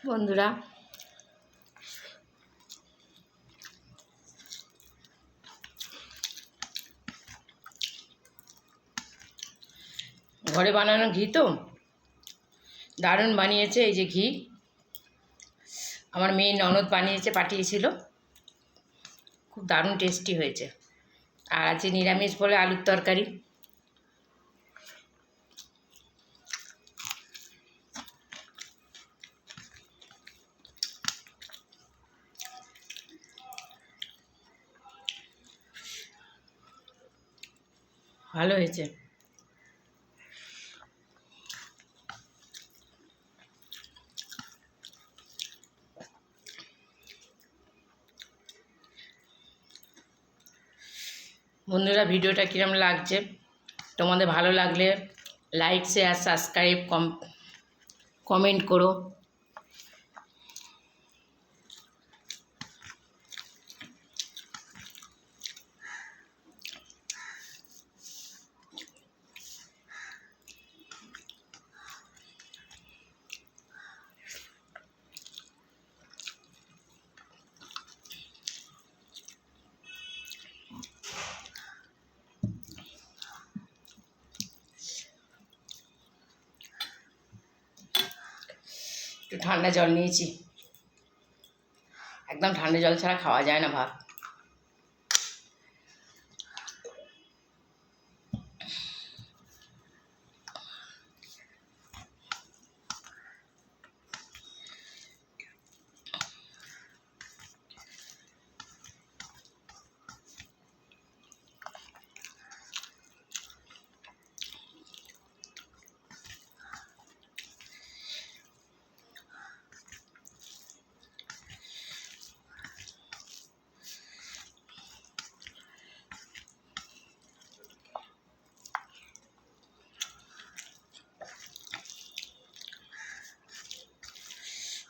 বন্ধুরা ঘরে বানানো ঘি তো দারুণ বানিয়েছে। এই যে ঘি আমার মেয়ে ননদ বানিয়েছে, পাঠিয়েছিল, খুব দারুণ টেস্টি হয়েছে। আর আজকে নিরামিষ বলে আলুর তরকারি। ভালো হয়েছে। বন্ধুরা ভিডিওটা কিরম লাগছে, তোমাদের ভালো লাগলে লাইক শেয়ার সাবস্ক্রাইব কমেন্ট করো। একটু ঠান্ডা জল নিয়েছি, একদম ঠান্ডা জল ছাড়া খাওয়া যায় না ভাত।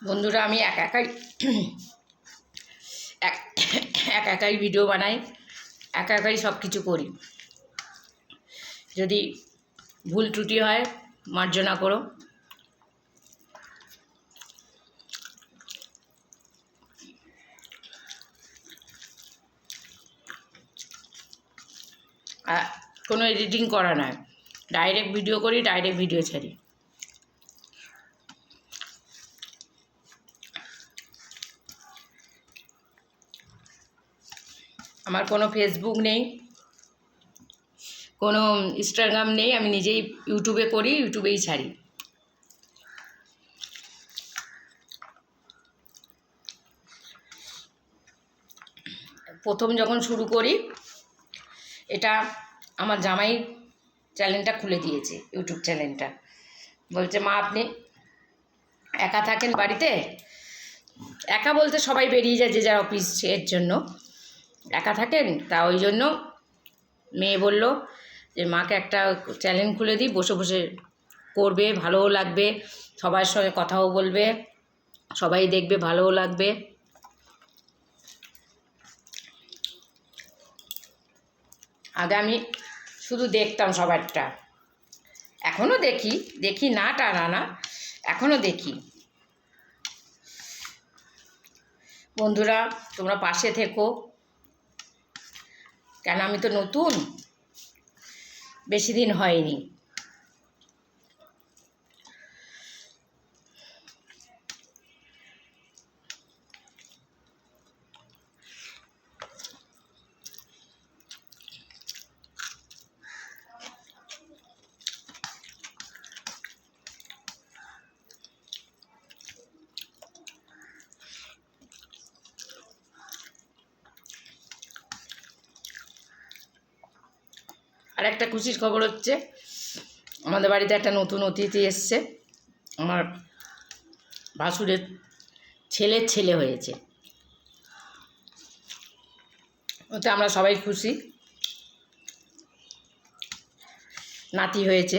বন্ধুরা আমি একাই ভিডিও বানাই, একাই সব কিছু করি। যদি ভুল ত্রুটি হয় মার্জনা করো। কোনো এডিটিং করা নয়, ডাইরেক্ট ভিডিও করি, ডাইরেক্ট ভিডিও ছাড়ি। আমার কোনো ফেসবুক নেই, কোনো ইনস্টাগ্রাম নেই, আমি নিজেই ইউটিউবে করি, ইউটিউবেই ছাড়ি। প্রথম যখন শুরু করি, এটা আমার জামাই চ্যানেলটা খুলে দিয়েছে, ইউটিউব চ্যানেলটা। বলছে মা আপনি একা থাকেন বাড়িতে, একা বলতে সবাই বেরিয়ে যায় যে যার অফিসের জন্য, একা থাকেন, তা ওই জন্য মেয়ে বলল যে মাকে একটা চ্যানেল খুলে দিই, বসে বসে করবে, ভালোও লাগবে, সবার সঙ্গে কথাও বলবে, সবাই দেখবে, ভালোও লাগবে। আগে আমি শুধু দেখতাম সবারটা, এখনও দেখি না, টানা না, এখনও দেখি। বন্ধুরা তোমরা পাশে থেকো, কেন আমি তো নতুন, বেশি দিন হয়নি। আর একটা খুশির খবর হচ্ছে, আমাদের বাড়িতে একটা নতুন অতিথি এসছে। আমার ভাসুরের ছেলের ছেলে হয়েছে, ওতে আমরা সবাই খুশি, নাতি হয়েছে।